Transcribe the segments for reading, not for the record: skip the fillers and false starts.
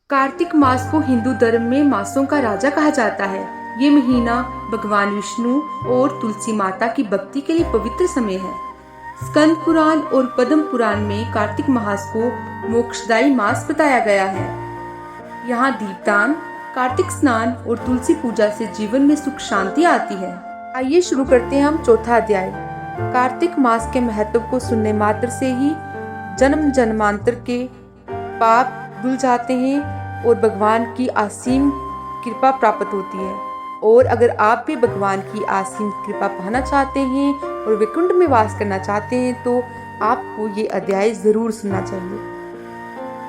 कार्तिक मास को हिंदू धर्म में मासों का राजा कहा जाता है। ये महीना भगवान विष्णु और तुलसी माता की भक्ति के लिए पवित्र समय है। स्कंद पुराण और पद्म पुराण में कार्तिक मास को मोक्षदायी मास बताया गया है। यहाँ दीपदान, कार्तिक स्नान और तुलसी पूजा से जीवन में सुख शांति आती है। आइए शुरू करते हैं हम चौथा अध्याय। कार्तिक मास के महत्व को सुनने मात्र से ही जन्म जन्मांतर के पाप धुल जाते हैं और भगवान की असीम कृपा प्राप्त होती है। और अगर आप भी भगवान की असीम कृपा पाना चाहते हैं और वैकुंठ में वास करना चाहते हैं तो आपको ये अध्याय जरूर सुनना चाहिए।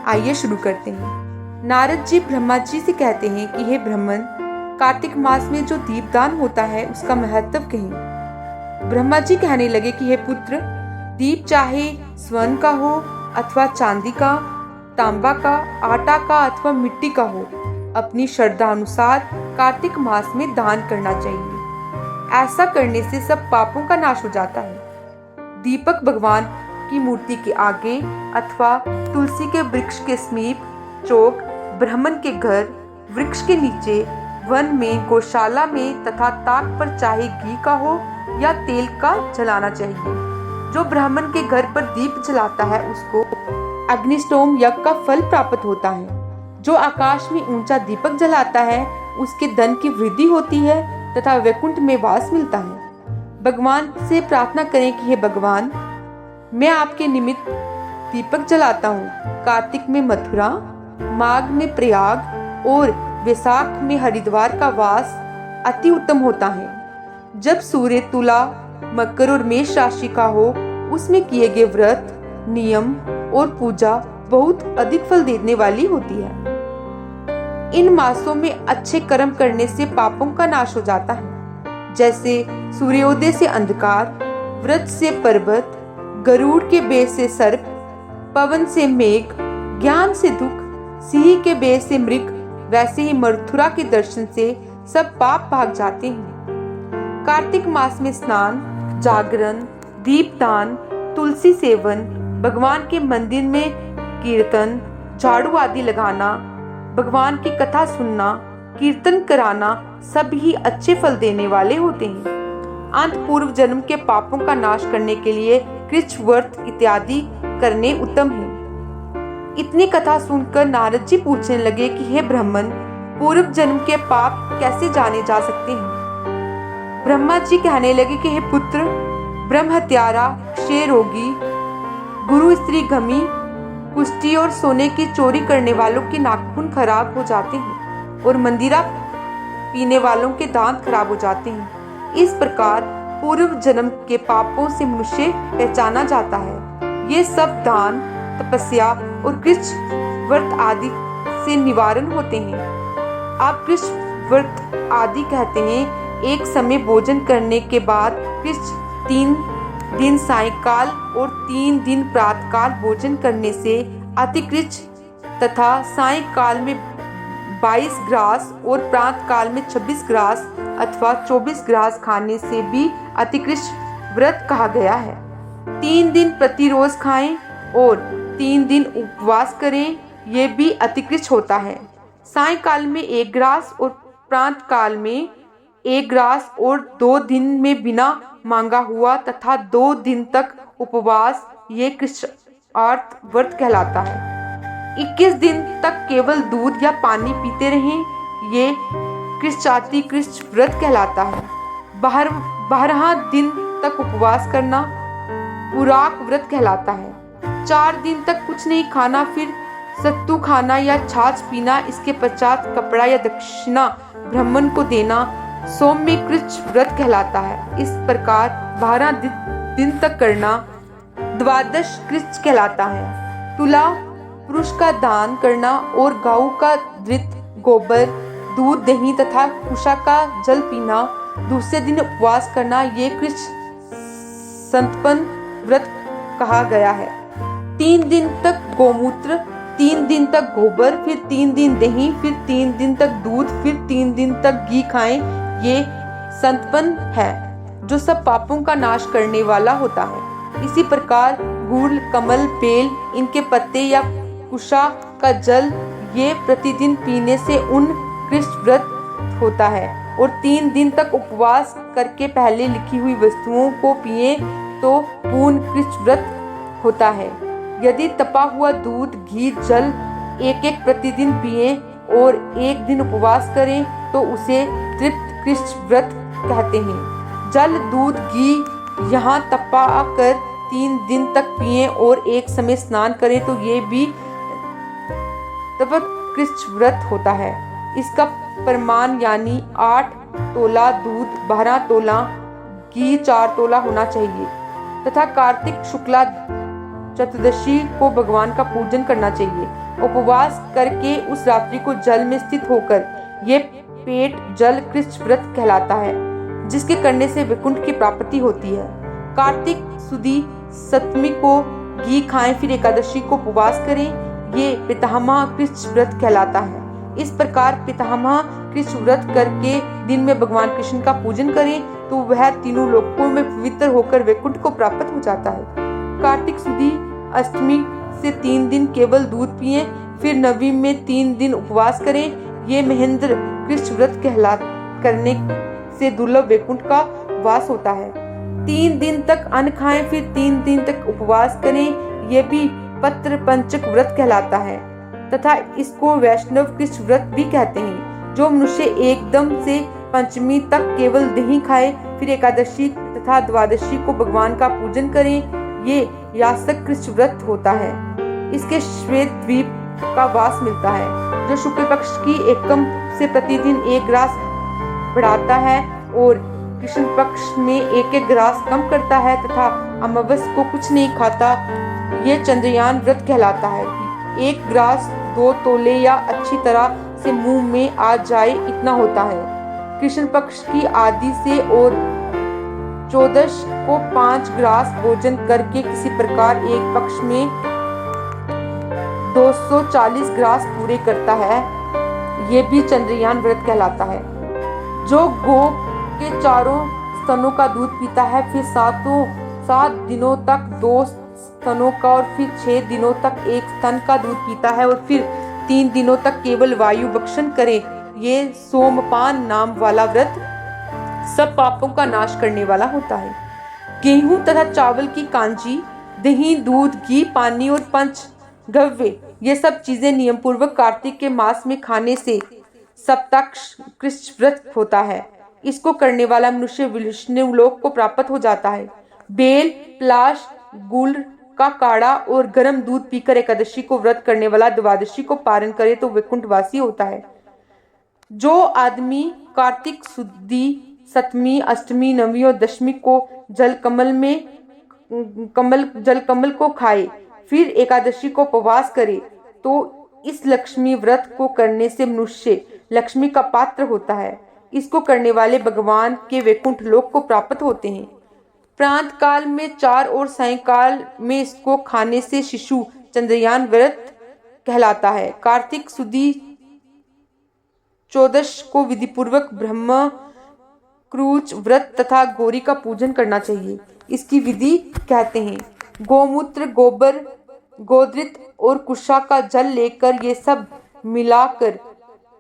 आइए शुरू करते हैं। नारद जी ब्रह्मा जी से कहते हैं कि हे ब्राह्मण, कार्तिक मास में जो दीपदान होता है उसका महत्व कहें। ब्रह्मा जी कहने लगे कि हे पुत्र, दीप चाहे स्वर्ण का हो अथवा चांदी का, तांबा का, आटा का अथवा मिट्टी का हो, अपनी श्रद्धा अनुसार कार्तिक मास में दान करना चाहिए। ऐसा करने से सब पापों का नाश हो जाता है। दीपक भगवान की मूर्ति के आगे अथवा तुलसी के वृक्ष के समीप, चौक, ब्राह्मण के घर, वृक्ष के नीचे, वन में, गौशाला में तथा ताक पर चाहे घी का हो या तेल का जलाना चाहिए। जो ब्राह्मण के घर पर दीप जलाता है उसको अग्निष्टोम यज्ञ का फल प्राप्त होता है। जो आकाश में ऊंचा दीपक जलाता है उसके धन की वृद्धि होती है तथा वैकुंठ में वास मिलता है। भगवान से प्रार्थना करें कि हे भगवान, मैं आपके निमित्त दीपक जलाता हूँ। कार्तिक में मथुरा, माघ में प्रयाग और वैशाख में हरिद्वार का वास अति उत्तम होता है। जब सूर्य तुला, मकर और मेष राशि का हो, उसमें किए गए व्रत, नियम और पूजा बहुत अधिक फल देने वाली होती है। इन मासों में अच्छे कर्म करने से पापों का नाश हो जाता है, जैसे सूर्योदय से अंधकार, व्रत से पर्वत, गरुड़ के बेर से सर्प, पवन से मेघ, ज्ञान से दुख, सिंह के बेर से मृग, वैसे ही मथुरा के दर्शन से सब पाप भाग जाते हैं। कार्तिक मास में स्नान, जागरण, दीपदान, तुलसी सेवन, भगवान के मंदिर में कीर्तन, झाड़ू आदि लगाना, भगवान की कथा सुनना, कीर्तन कराना सब ही अच्छे फल देने वाले होते हैं। अंत पूर्व जन्म के पापों का नाश करने के लिए कृच्छ व्रत इत्यादि करने उत्तम है। इतनी कथा सुनकर नारद जी पूछने लगे कि हे ब्राह्मण, पूर्व जन्म के पाप कैसे जाने जा सकते हैं। ब्रह्मा जी कहने लगे कि हे पुत्र, ब्रह्म हत्यारा, क्षय रोगी, गुरु स्त्री गमी, कुष्ठी और सोने की चोरी करने वालों के नाखून खराब हो जाते हैं और मंदिरा पीने वालों के दांत खराब हो जाते हैं। इस प्रकार पूर्व जन्म के पापों से मनुष्य पहचाना जाता है। ये सब दान, तपस्या और कृच्छ व्रत आदि से निवारण होते हैं। आप कृच्छ व्रत आदि कहते हैं एक समय भोजन करने के बाद कृच्छ 3 दिन सायंकाल और 3 दिन प्रातःकाल भोजन करने से अतिकृच्छ तथा सायंकाल में 22 ग्रास और प्रातःकाल में 26 ग्रास अथवा 24 ग्रास खाने से भी अतिकृच्छ व्रत कहा गया है। 3 दिन प्रतिरोज खाएं और 3 दिन उपवास करें, ये भी अतिकृच्छ होता है। सायंकाल में 1 ग्रास और प्रातःकाल में 1 ग्रास और 2 दिन में बिना मांगा हुआ तथा 2 दिन तक उपवास, ये कृच्छार्थ व्रत कहलाता है। 21 दिन तक केवल दूध या पानी पीते रहें, ये कृच्छाति कृच्छ व्रत कहलाता है। 12 दिन तक उपवास करना पुराक व्रत कहलाता है। 4 दिन तक कुछ नहीं खाना, फिर सत्तू खाना या छाछ पीना, इसके पश्चात कपड़ा या दक्षिणा ब्राह्मण को देना सौम्य कृच्छ व्रत कहलाता है। इस प्रकार 12 दिन तक करना द्वादश कृच्छ कहलाता है। तुला, पुरुष का दान करना और गौ का धृत, गोबर, दूध, दही तथा कुशा का जल पीना, दूसरे दिन उपवास करना, ये कृच्छ संतपन व्रत कहा गया है। 3 दिन तक गोमूत्र, 3 दिन तक गोबर, फिर 3 दिन दही, फिर 3 दिन तक दूध, फिर 3 दिन तक घी खाएं, ये संतपन है जो सब पापों का नाश करने वाला होता है। इसी प्रकार गुड़, कमल, बेल, इनके पत्ते या कुशा का जल, ये प्रतिदिन पीने से उत्कृष्ट व्रत होता है और 3 दिन तक उपवास करके पहले लिखी हुई वस्तुओं को पिए तो पूर्ण कृष्ण व्रत होता है। यदि तपा हुआ दूध, घी, जल एक प्रतिदिन पिए और 1 दिन उपवास करें तो उसे तृप्त कृष्ण व्रत कहते हैं। जल, दूध, घी यहाँ तपा कर 3 दिन तक पिए और एक समय स्नान करें तो ये भी कृष्ण व्रत होता है। इसका प्रमाण यानी 8 तोला दूध, 12 तोला घी, 4 तोला होना चाहिए तथा कार्तिक शुक्ला चतुर्दशी को भगवान का पूजन करना चाहिए। उपवास करके उस रात्रि को जल में स्थित होकर ये पेट जल कृष्ण व्रत कहलाता है, जिसके करने से वैकुंठ की प्राप्ति होती है। कार्तिक सुदी सप्तमी को घी खाएं, फिर एकादशी को उपवास करें, ये पितामह कृष्ण व्रत कहलाता है। इस प्रकार पितामह कृष्ण व्रत करके दिन में भगवान कृष्ण का पूजन करें तो वह तीनों लोकों में पवित्र होकर वैकुंठ को प्राप्त हो जाता है। कार्तिक सुदी अष्टमी से 3 दिन केवल दूध पिए, फिर नवमी में 3 दिन उपवास करें। ये महेंद्र कृष्ण व्रत करने से दुर्लभ वैकुंठ का वास होता है। 3 दिन तक अन्न खाएं, फिर 3 दिन तक उपवास करें। ये भी पत्र पंचक व्रत कहलाता है तथा इसको वैष्णव कृष्ण व्रत भी कहते हैं। जो मनुष्य एकदम से पंचमी तक केवल दही खाए, फिर एकादशी तथा द्वादशी को भगवान का पूजन करें, ये यासक कृष्ण व्रत होता है। इसके श्वेत द्वीप का वास मिलता है, जो शुक्ल पक्ष की एकम से प्रतिदिन 1 ग्रास बढ़ाता है और कृष्ण पक्ष में 1 ग्रास कम करता है तथा अमावस को कुछ नहीं खाता। ये चंद्रयान व्रत कहलाता है। 1 ग्रास 2 तोले या अच्छी तरह से मुंह में आ जाए इतना होता है। कृष्ण पक्ष की आदि से और 14 को 5 ग्रास भोजन करके किसी प्रकार एक पक्ष में 240 ग्रास पूरे करता है। ये भी चंद्रयान व्रत कहलाता है। जो गो के चारों स्तनों का दूध पीता है, फिर 7 दिनों तक 2 स्तनों का और फिर 6 दिनों तक 1 स्तन का दूध पीता है और फिर 3 दिनों तक केवल वायु भक्षण करे, ये सोमपान नाम वाला व्रत सब पापों का नाश करने वाला होता है। गेहूं तथा चावल की कांजी, दही, दूध, घी, पानी और पंचगव्य ये सब चीजें नियम पूर्वक कार्तिक के मास में खाने से सप्ताक्ष कृष्ण व्रत होता है। इसको करने वाला मनुष्य विष्णु लोक को प्राप्त हो जाता है। बेल, प्लाश, गुड़ का काढ़ा और गर्म दूध पीकर एकादशी को व्रत करने वाला द्वादशी को पारण करे तो वैकुंठवासी होता है। जो आदमी कार्तिक सुदी सप्तमी, अष्टमी, नवमी और दशमी को जल कमल को खाए, फिर एकादशी को उपवास करे तो इस लक्ष्मी व्रत को करने से मनुष्य लक्ष्मी का पात्र होता है। इसको करने वाले भगवान के वैकुंठ लोक को प्राप्त होते हैं। प्रांत काल में 4 और सायंकाल में इसको खाने से शिशु चंद्रयान व्रत कहलाता है। कार्तिक सुदी 14 को विधि पूर्वक ब्रह्म क्रूच व्रत तथा गौरी का पूजन करना चाहिए। इसकी विधि कहते हैं। गोमूत्र, गोबर, गोदृत और कुशा का जल लेकर ये सब मिलाकर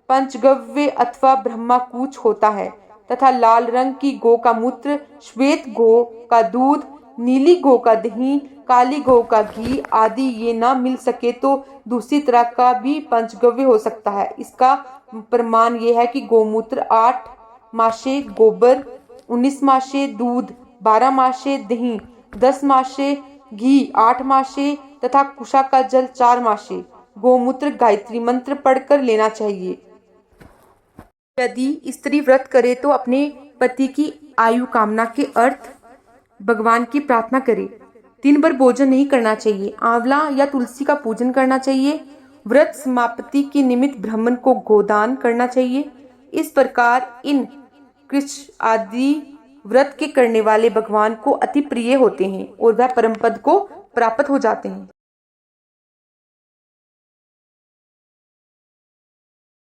पंचगव्य अथवा ब्रह्माकूच होता है तथा लाल रंग की गौ का मूत्र, श्वेत गौ का दूध, नीली गौ का दही, काली गौ का घी आदि ये ना मिल सके तो दूसरी तरह का भी पंचगव्य हो सकता है। इसका प्रमाण ये है कि गोमूत्र 8 माशे, गोबर 19 माशे, दूध 12 माशे, दही 10 माशे, घी 8 माशे तथा कुशा का जल 4 माशे। गोमूत्र गायत्री मंत्र पढ़कर लेना चाहिए। यदि स्त्री व्रत करे तो अपने पति की आयु कामना के अर्थ भगवान की प्रार्थना करे। दिन भर भोजन नहीं करना चाहिए। आंवला या तुलसी का पूजन करना चाहिए। व्रत समाप्ति के निमित्त ब्राह्मण को गोदान करना चाहिए। इस प्रकार इन कृष्ण आदि व्रत के करने वाले भगवान को अति प्रिय होते हैं और वह परम पद को प्राप्त हो जाते हैं।